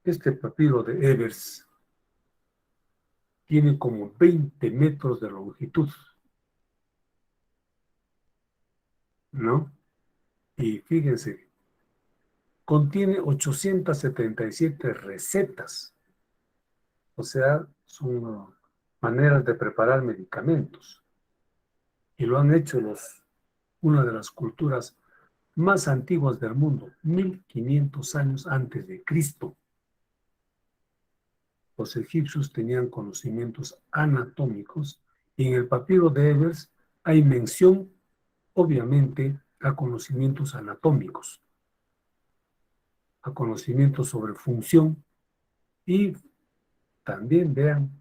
Este papiro de Evers tiene como 20 metros de longitud, ¿no? Y fíjense, contiene 877 recetas, o sea, son maneras de preparar medicamentos. Y lo han hecho una de las culturas más antiguas del mundo, 1500 años antes de Cristo. Los egipcios tenían conocimientos anatómicos y en el papiro de Evers hay mención, obviamente, a conocimientos anatómicos, a conocimientos sobre función y también vean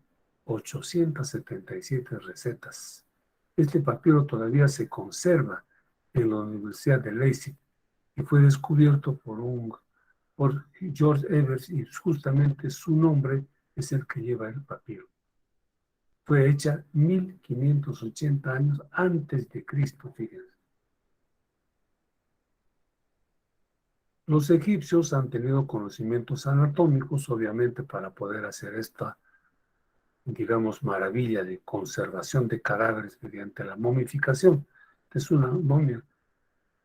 877 recetas. Este papiro todavía se conserva en la Universidad de Leipzig y fue descubierto por George Evers y justamente su nombre es el que lleva el papiro. Fue hecha 1580 años antes de Cristo, fíjense. Los egipcios han tenido conocimientos anatómicos, obviamente, para poder hacer esta, digamos, maravilla de conservación de cadáveres mediante la momificación. Es una momia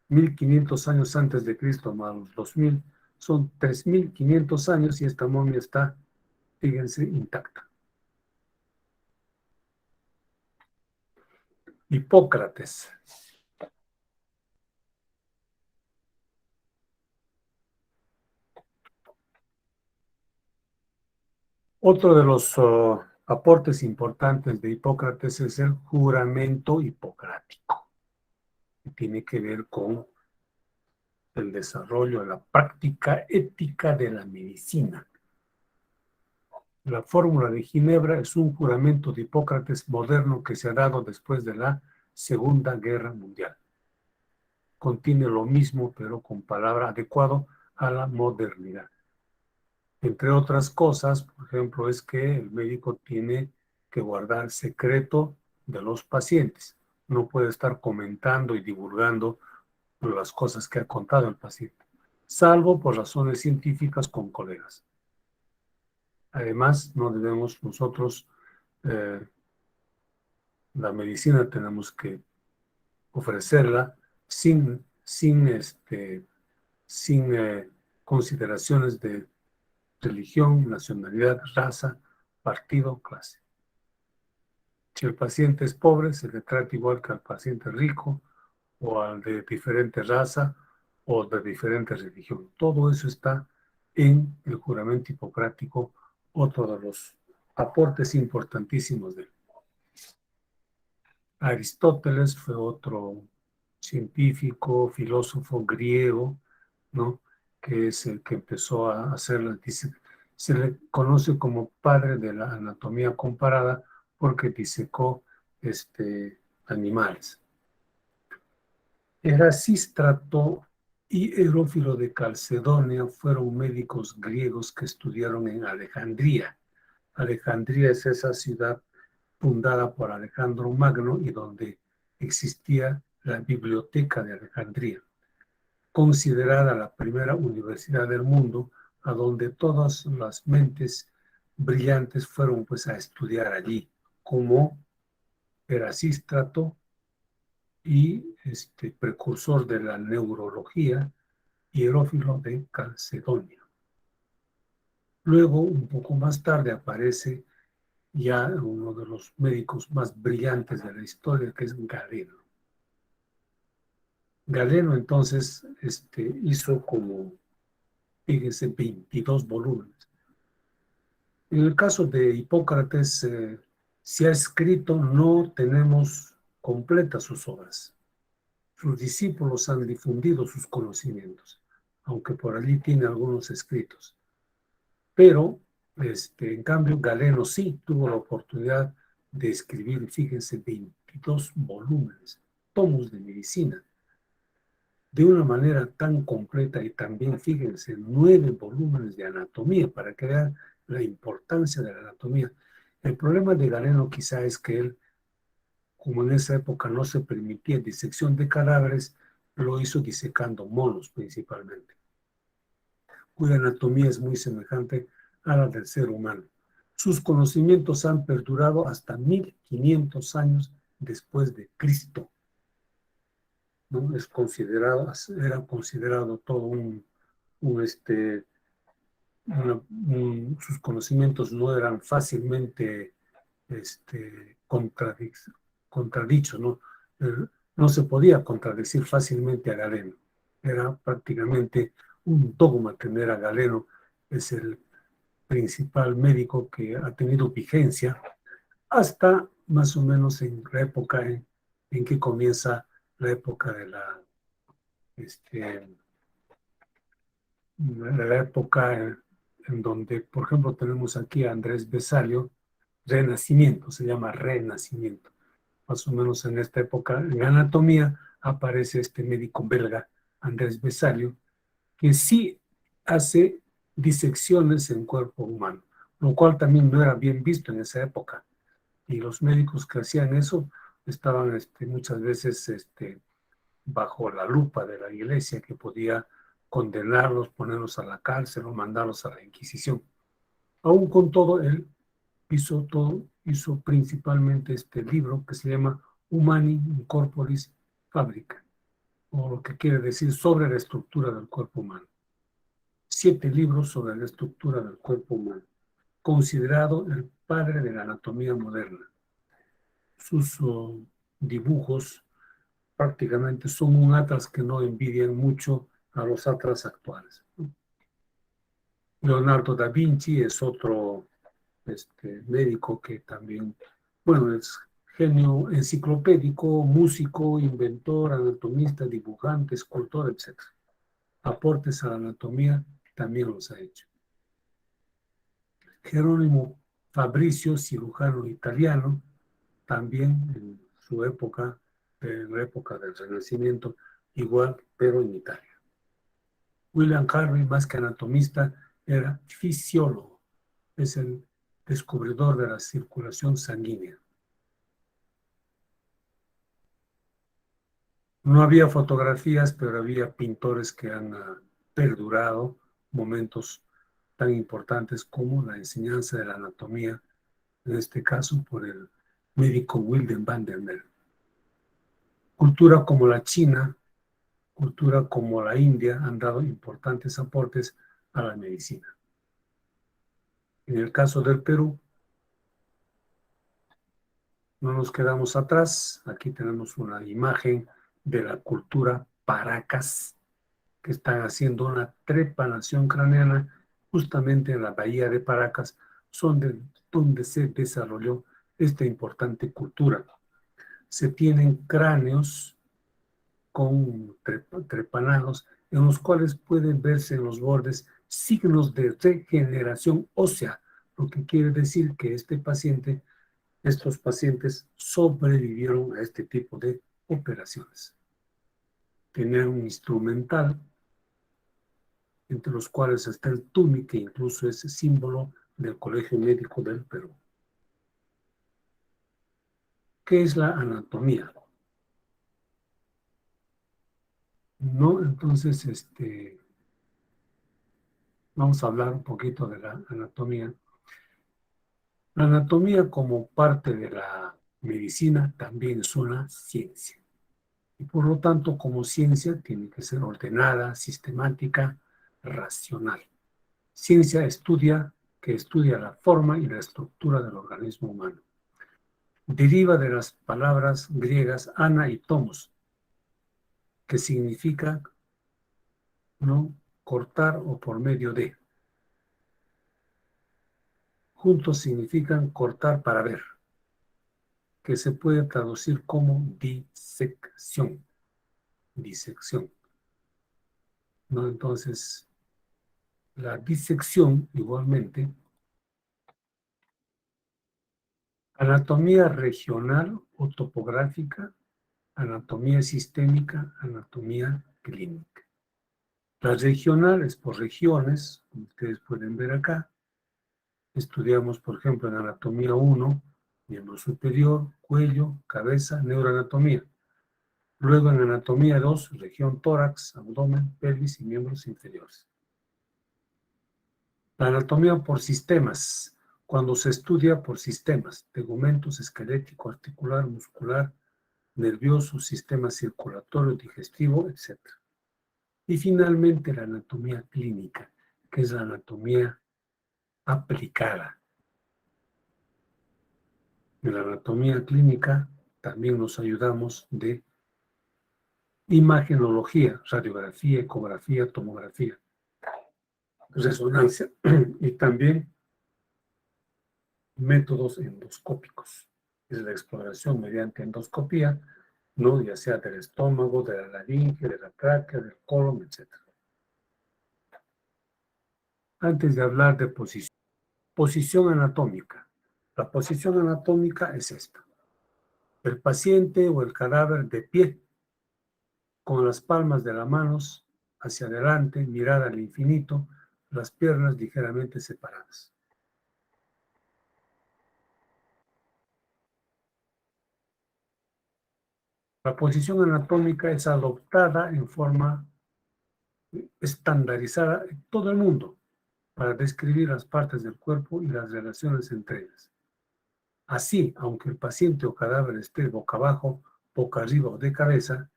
1500 años antes de Cristo más los 2000, son 3500 años y esta momia está, fíjense, intacta. Hipócrates. Otro de los aportes importantes de Hipócrates es el juramento hipocrático, que tiene que ver con el desarrollo de la práctica ética de la medicina. La fórmula de Ginebra es un juramento de Hipócrates moderno que se ha dado después de la Segunda Guerra Mundial. Contiene lo mismo, pero con palabra adecuado a la modernidad. Entre otras cosas, por ejemplo, es que el médico tiene que guardar secreto de los pacientes. No puede estar comentando y divulgando las cosas que ha contado el paciente, salvo por razones científicas con colegas. Además, no debemos nosotros, la medicina tenemos que ofrecerla sin consideraciones de religión, nacionalidad, raza, partido, clase. Si el paciente es pobre, se le trata igual que al paciente rico o al de diferente raza o de diferente religión. Todo eso está en el juramento hipocrático, otro de los aportes importantísimos de él. Aristóteles fue otro científico, filósofo griego, ¿no? Que es el que empezó a hacer, se le conoce como padre de la anatomía comparada porque disecó animales. Erasístrato y Herófilo de Calcedonia fueron médicos griegos que estudiaron en Alejandría. Alejandría es esa ciudad fundada por Alejandro Magno y donde existía la Biblioteca de Alejandría, considerada la primera universidad del mundo, a donde todas las mentes brillantes fueron pues a estudiar allí, como Erasístrato y precursor de la neurología, Hierófilo de Calcedonia. Luego, un poco más tarde, aparece ya uno de los médicos más brillantes de la historia, que es Galeno. Galeno entonces hizo como, fíjense, 22 volúmenes. En el caso de Hipócrates, se ha escrito, no tenemos completas sus obras. Sus discípulos han difundido sus conocimientos, aunque por allí tiene algunos escritos. Pero, en cambio, Galeno sí tuvo la oportunidad de escribir, fíjense, 22 volúmenes, tomos de medicina, de una manera tan completa y también, fíjense, 9 volúmenes de anatomía, para que vean la importancia de la anatomía. El problema de Galeno quizá es que él, como en esa época no se permitía disección de cadáveres, lo hizo disecando monos principalmente. cuya anatomía es muy semejante a la del ser humano. Sus conocimientos han perdurado hasta 1500 años después de Cristo, ¿no? Era considerado todo sus conocimientos no eran fácilmente contradichos, ¿no? No se podía contradecir fácilmente a Galeno. Era prácticamente un dogma tener a Galeno, es el principal médico que ha tenido vigencia hasta más o menos en la época en que comienza la época este, de la época en donde, por ejemplo, tenemos aquí a Andrés Besalio, Renacimiento, se llama Renacimiento. Más o menos en esta época, en anatomía, aparece este médico belga, Andrés Besalio, que sí hace disecciones en cuerpo humano, lo cual también no era bien visto en esa época. Y los médicos que hacían eso estaban muchas veces bajo la lupa de la iglesia, que podía condenarlos, ponerlos a la cárcel o mandarlos a la Inquisición. Aún con todo, él hizo principalmente este libro que se llama Humani Corporis Fabrica, o lo que quiere decir sobre la estructura del cuerpo humano. 7 libros sobre la estructura del cuerpo humano, considerado el padre de la anatomía moderna. Sus dibujos prácticamente son un atlas que no envidian mucho a los atlas actuales. Leonardo da Vinci es otro médico que también, bueno, es genio enciclopédico, músico, inventor, anatomista, dibujante, escultor, etc. Aportes a la anatomía también los ha hecho. Jerónimo Fabricio, cirujano italiano, también en su época, en la época del Renacimiento, igual, pero en Italia. William Harvey, más que anatomista, era fisiólogo. Es el descubridor de la circulación sanguínea. No había fotografías, pero había pintores que han perdurado momentos tan importantes como la enseñanza de la anatomía, en este caso por el médico Willem van der Merwe. Cultura como la China, cultura como la India han dado importantes aportes a la medicina. En el caso del Perú, no nos quedamos atrás. Aquí tenemos una imagen de la cultura Paracas, que están haciendo una trepanación craneana justamente en la bahía de Paracas, donde se desarrolló esta importante cultura. Se tienen cráneos con trepanados en los cuales pueden verse en los bordes signos de regeneración ósea, lo que quiere decir que estos pacientes sobrevivieron a este tipo de operaciones. Tener un instrumental, entre los cuales está el TUMI, que incluso es símbolo del Colegio Médico del Perú. ¿Qué es la anatomía? No, entonces, vamos a hablar un poquito de la anatomía. La anatomía como parte de la medicina también es una ciencia. Y por lo tanto, como ciencia, tiene que ser ordenada, sistemática, racional. Ciencia que estudia la forma y la estructura del organismo humano. Deriva de las palabras griegas ana y tomos, que significa, ¿no?, cortar o por medio de. Juntos significan cortar para ver, que se puede traducir como disección. Disección, ¿no? Entonces, la disección igualmente, anatomía regional o topográfica, anatomía sistémica, anatomía clínica. Las regionales por regiones, como ustedes pueden ver acá, estudiamos, por ejemplo, en anatomía 1, miembro superior, cuello, cabeza, neuroanatomía. Luego en anatomía 2, región tórax, abdomen, pelvis y miembros inferiores. La anatomía por sistemas, cuando se estudia por sistemas, tegumentos, esquelético, articular, muscular, nervioso, sistema circulatorio, digestivo, etc. Y finalmente la anatomía clínica, que es la anatomía aplicada. En la anatomía clínica también nos ayudamos de imagenología, radiografía, ecografía, tomografía, resonancia y también métodos endoscópicos. Es la exploración mediante endoscopía, ¿no? Ya sea del estómago, de la laringe, de la tráquea, del colon, etc. Antes de hablar de posición anatómica. La posición anatómica es esta. El paciente o el cadáver de pie, con las palmas de las manos hacia adelante, mirada al infinito, las piernas ligeramente separadas. La posición anatómica es adoptada en forma estandarizada en todo el mundo para describir las partes del cuerpo y las relaciones entre ellas. Así, aunque el paciente o cadáver esté boca abajo, boca arriba o de cabeza,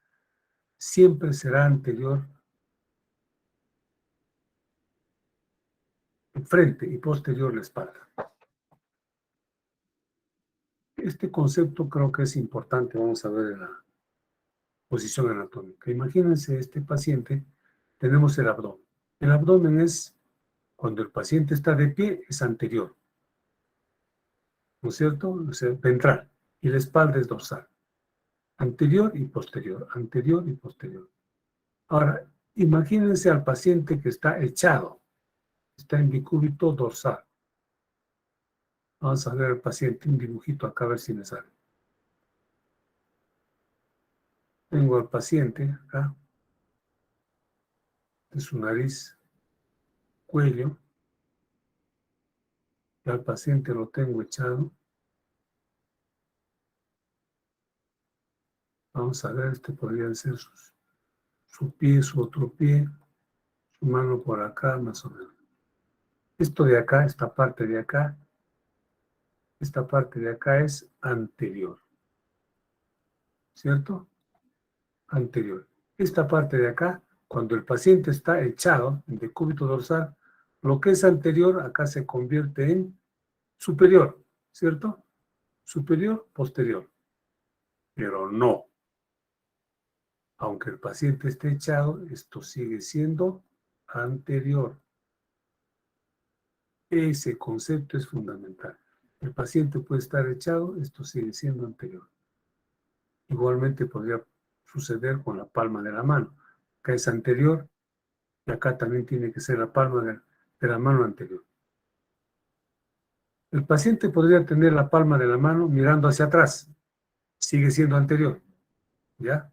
siempre será anterior, frente y posterior la espalda. Este concepto creo que es importante. Vamos a ver en la posición anatómica. Imagínense este paciente, tenemos el abdomen. El abdomen es, cuando el paciente está de pie, es anterior, ¿no es cierto? O sea, ventral. Y la espalda es dorsal. Anterior y posterior, anterior y posterior. Ahora, imagínense al paciente que está echado, está en bicúbito dorsal. Vamos a ver al paciente, un dibujito acá, a ver si me sale. Tengo al paciente acá, de su nariz, cuello, y al paciente lo tengo echado. Vamos a ver, este podría ser su pie, su otro pie, su mano por acá, más o menos. Esto de acá, esta parte de acá es anterior, ¿cierto? Anterior. Esta parte de acá, cuando el paciente está echado en decúbito dorsal, lo que es anterior acá se convierte en superior, ¿cierto? Superior, posterior. Pero no. Aunque el paciente esté echado, esto sigue siendo anterior. Ese concepto es fundamental. El paciente puede estar echado, esto sigue siendo anterior. Igualmente podría suceder con la palma de la mano. Acá es anterior y acá también tiene que ser la palma de la mano anterior. El paciente podría tener la palma de la mano mirando hacia atrás. Sigue siendo anterior. ¿Ya?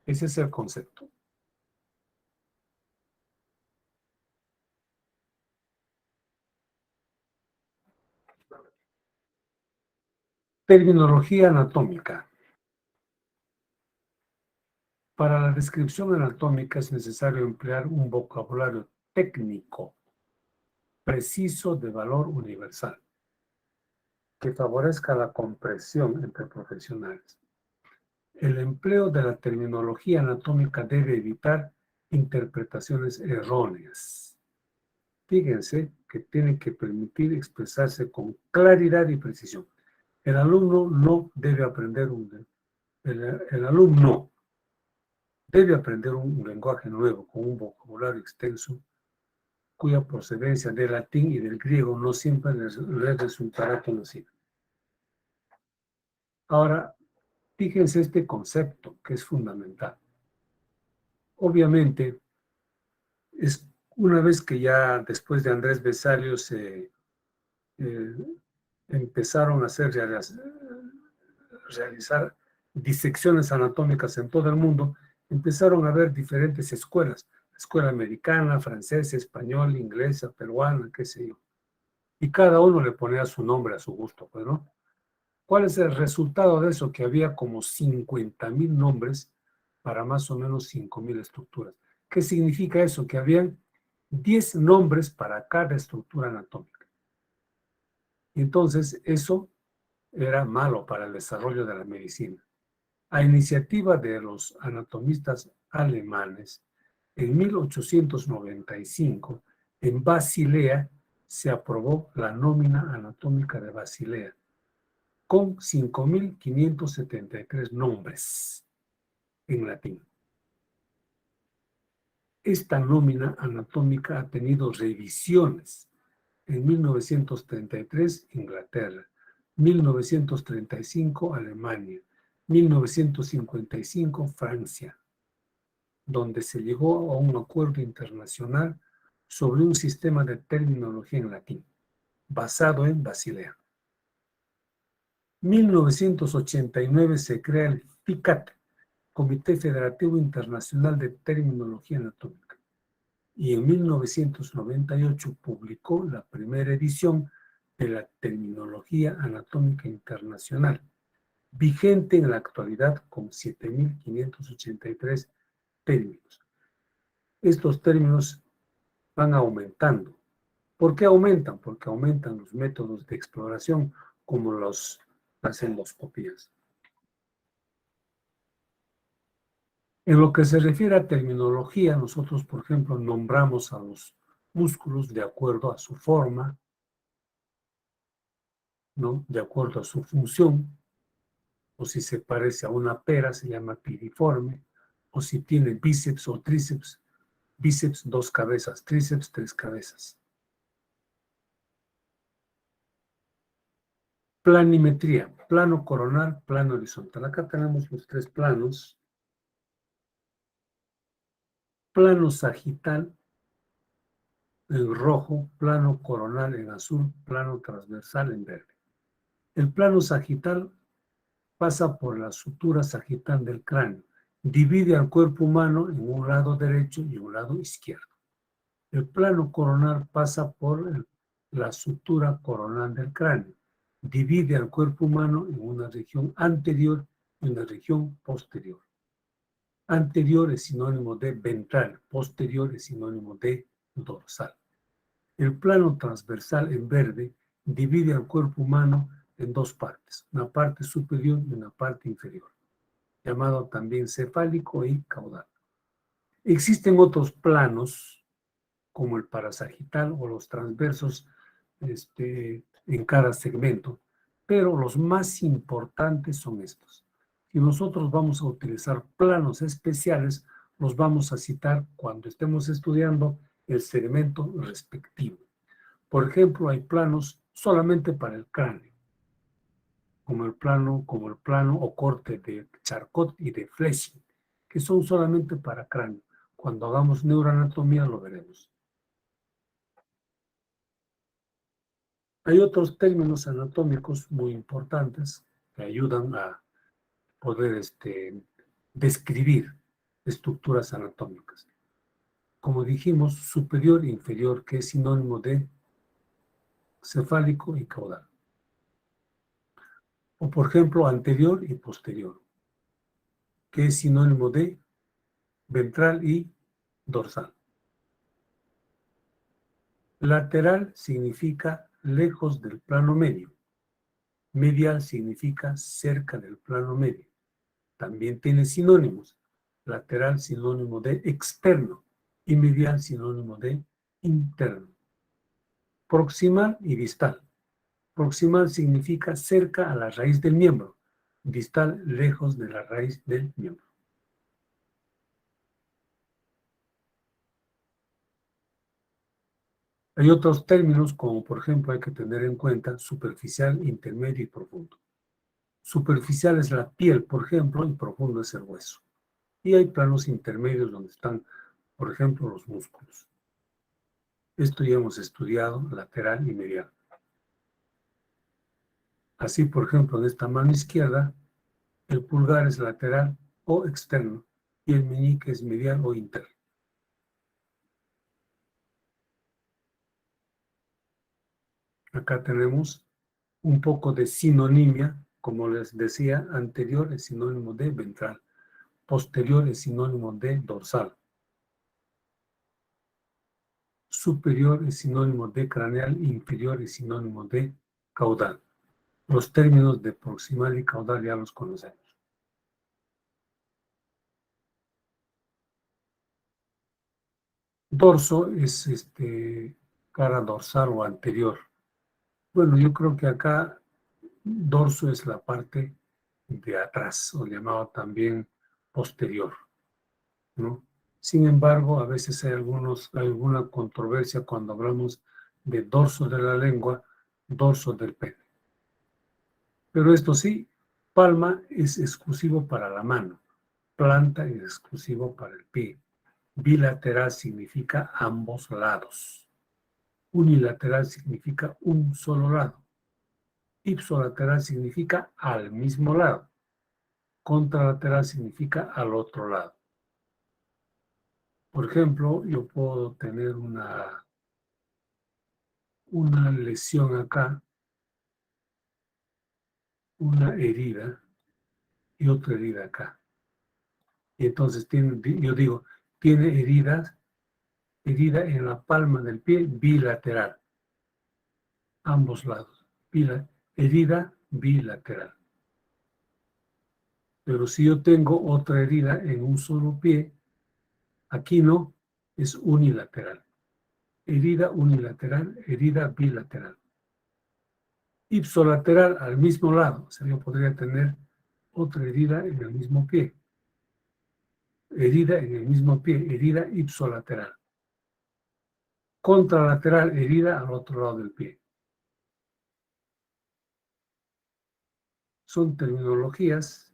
Ese es el concepto. Terminología anatómica. Para la descripción anatómica es necesario emplear un vocabulario técnico, preciso, de valor universal, que favorezca la comprensión entre profesionales. El empleo de la terminología anatómica debe evitar interpretaciones erróneas. Fíjense que tiene que permitir expresarse con claridad y precisión. El alumno no debe aprender el alumno debe aprender un lenguaje nuevo con un vocabulario extenso cuya procedencia del latín y del griego no siempre les resultará conocida. Ahora, fíjense este concepto que es fundamental. Obviamente, es una vez que ya después de Andrés Vesalio se empezaron a realizar disecciones anatómicas en todo el mundo, empezaron a haber diferentes escuelas, escuela americana, francesa, española, inglesa, peruana, qué sé yo. Y cada uno le ponía su nombre a su gusto, pues, ¿no? ¿Cuál es el resultado de eso? Que había como 50,000 nombres para más o menos 5,000 estructuras. ¿Qué significa eso? Que habían 10 nombres para cada estructura anatómica. Entonces, eso era malo para el desarrollo de la medicina. A iniciativa de los anatomistas alemanes, en 1895, en Basilea, se aprobó la nómina anatómica de Basilea, con 5.573 nombres en latín. Esta nómina anatómica ha tenido revisiones en 1933, Inglaterra, 1935, Alemania, 1955, Francia, donde se llegó a un acuerdo internacional sobre un sistema de terminología en latín, basado en Basilea. 1989 se crea el FICAT, Comité Federativo Internacional de Terminología Anatómica, y en 1998 publicó la primera edición de la Terminología Anatómica Internacional, vigente en la actualidad con 7.583 términos. Estos términos van aumentando. ¿Por qué aumentan? Porque aumentan los métodos de exploración, como las endoscopías. En lo que se refiere a terminología, nosotros, por ejemplo, nombramos a los músculos de acuerdo a su forma, ¿no? De acuerdo a su función, o si se parece a una pera, se llama piriforme, o si tiene bíceps o tríceps, bíceps 2 cabezas, tríceps 3 cabezas. Planimetría, plano coronal, plano horizontal. Acá tenemos los 3 planos. Plano sagital en rojo, plano coronal en azul, plano transversal en verde. El plano sagital pasa por la sutura sagital del cráneo. Divide al cuerpo humano en un lado derecho y un lado izquierdo. El plano coronal pasa por la sutura coronal del cráneo. Divide al cuerpo humano en una región anterior y una región posterior. Anterior es sinónimo de ventral, posterior es sinónimo de dorsal. El plano transversal en verde divide al cuerpo humano en 2 partes, una parte superior y una parte inferior, llamado también cefálico y caudal. Existen otros planos, como el parasagital o los transversos en cada segmento, pero los más importantes son estos. Si nosotros vamos a utilizar planos especiales, los vamos a citar cuando estemos estudiando el segmento respectivo. Por ejemplo, hay planos solamente para el cráneo, como el plano o corte de Charcot y de Fleching, que son solamente para cráneo. Cuando hagamos neuroanatomía lo veremos. Hay otros términos anatómicos muy importantes que ayudan a poder describir estructuras anatómicas. Como dijimos, superior e inferior, que es sinónimo de cefálico y caudal. O por ejemplo, anterior y posterior, que es sinónimo de ventral y dorsal. Lateral significa lejos del plano medio. Medial significa cerca del plano medio. También tiene sinónimos. Lateral sinónimo de externo y medial sinónimo de interno. Proximal y distal. Proximal significa cerca a la raíz del miembro. Distal lejos de la raíz del miembro. Hay otros términos como por ejemplo hay que tener en cuenta superficial, intermedio y profundo. Superficial es la piel, por ejemplo, y profundo es el hueso. Y hay planos intermedios donde están, por ejemplo, los músculos. Esto ya hemos estudiado, lateral y medial. Así, por ejemplo, en esta mano izquierda, el pulgar es lateral o externo y el meñique es medial o interno. Acá tenemos un poco de sinonimia, como les decía, anterior es sinónimo de ventral, posterior es sinónimo de dorsal. superior es sinónimo de craneal, inferior es sinónimo de caudal. Los términos de proximal y caudal ya los conocemos. Dorso es cara dorsal o anterior. Bueno, yo creo que acá dorso es la parte de atrás, o llamado también posterior, ¿no? Sin embargo, a veces hay alguna controversia cuando hablamos de dorso de la lengua, dorso del pene. Pero esto sí, palma es exclusivo para la mano, planta es exclusivo para el pie. Bilateral significa ambos lados. Unilateral significa un solo lado. Ipsolateral significa al mismo lado. Contralateral significa al otro lado. Por ejemplo, yo puedo tener una lesión acá, una herida y otra herida acá. Y entonces yo digo, tiene herida en la palma del pie bilateral, ambos lados. Herida bilateral. Pero si yo tengo otra herida en un solo pie, aquí no, es unilateral. Herida unilateral, herida bilateral. Ipsolateral al mismo lado, o sea, yo podría tener otra herida en el mismo pie. Herida en el mismo pie, herida ipsolateral. Contralateral, herida al otro lado del pie. Son terminologías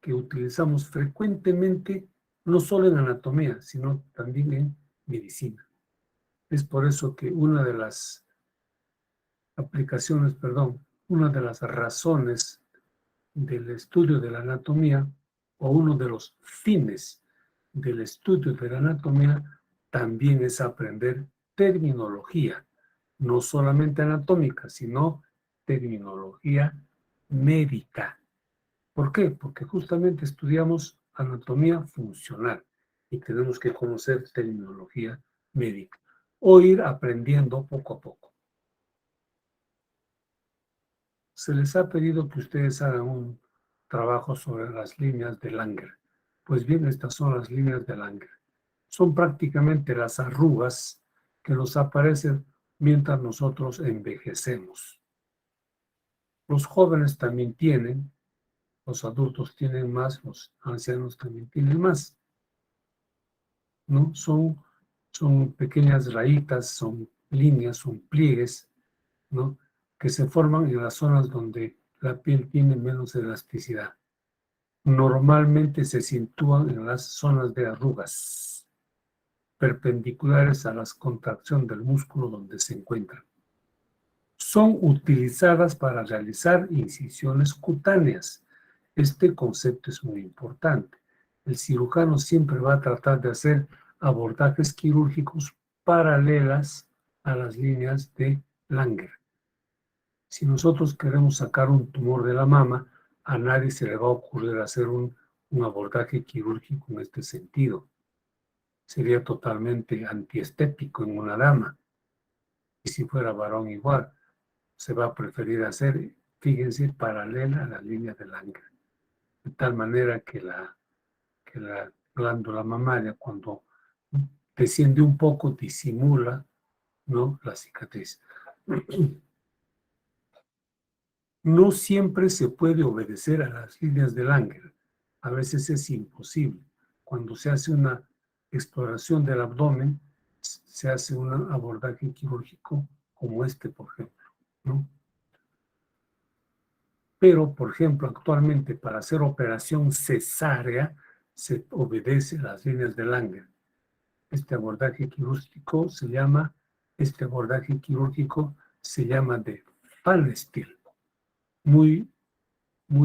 que utilizamos frecuentemente, no solo en anatomía, sino también en medicina. Es por eso que una de las razones del estudio de la anatomía, o uno de los fines del estudio de la anatomía, también es aprender terminología, no solamente anatómica, sino terminología médica. ¿Por qué? Porque justamente estudiamos anatomía funcional y tenemos que conocer terminología médica o ir aprendiendo poco a poco. Se les ha pedido que ustedes hagan un trabajo sobre las líneas de Langer. Pues bien, estas son las líneas de Langer. Son prácticamente las arrugas que nos aparecen mientras nosotros envejecemos. Los jóvenes también tienen, los adultos tienen más, los ancianos también tienen más, ¿no? Son pequeñas rayitas, son líneas, son pliegues, ¿no? Que se forman en las zonas donde la piel tiene menos elasticidad. Normalmente se sitúan en las zonas de arrugas, perpendiculares a la contracción del músculo donde se encuentran. Son utilizadas para realizar incisiones cutáneas. Este concepto es muy importante. El cirujano siempre va a tratar de hacer abordajes quirúrgicos paralelas a las líneas de Langer. Si nosotros queremos sacar un tumor de la mama, a nadie se le va a ocurrir hacer un abordaje quirúrgico en este sentido. Sería totalmente antiestético en una dama. Y si fuera varón igual, se va a preferir hacer, fíjense, paralela a la línea de Langer. De tal manera que la glándula mamaria, cuando desciende un poco, disimula, ¿no?, la cicatriz. No siempre se puede obedecer a las líneas de Langer. A veces es imposible. Cuando se hace una exploración del abdomen, se hace un abordaje quirúrgico como este, por ejemplo, ¿no? Pero, por ejemplo, actualmente para hacer operación cesárea se obedece a las líneas de Langer. Este abordaje quirúrgico se llama de Pfannenstiel. Muy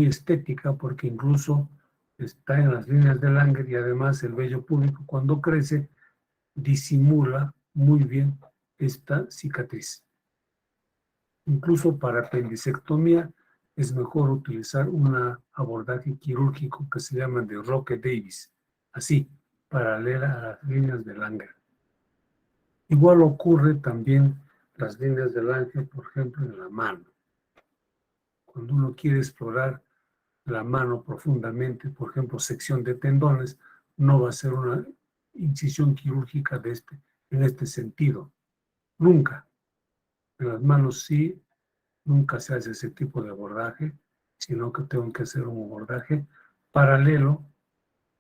estética, porque incluso está en las líneas de Langer y además el vello púbico, cuando crece, disimula muy bien esta cicatriz. Incluso para apendicectomía es mejor utilizar un abordaje quirúrgico que se llama de Roque Davis, así, paralela a las líneas de Langer. Igual ocurre también las líneas del ángel, por ejemplo, en la mano. Cuando uno quiere explorar la mano profundamente, por ejemplo, sección de tendones, no va a ser una incisión quirúrgica en este sentido. Nunca. En las manos sí, nunca se hace ese tipo de abordaje, sino que tengo que hacer un abordaje paralelo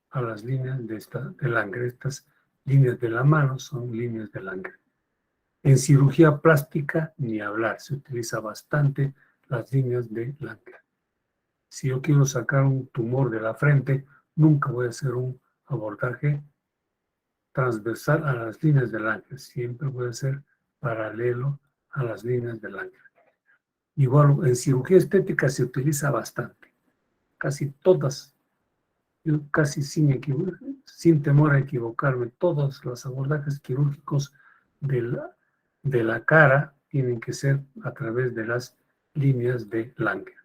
a las líneas de Langre. Estas líneas de la mano son líneas de Langre. En cirugía plástica, ni hablar, se utiliza bastante las líneas de Langre. Si yo quiero sacar un tumor de la frente, nunca voy a hacer un abordaje transversal a las líneas del ángel, siempre voy a hacer paralelo a las líneas del ángel. Igual en cirugía estética se utiliza bastante, casi todas, yo casi sin temor a equivocarme, todos los abordajes quirúrgicos de la cara tienen que ser a través de las líneas de Langer.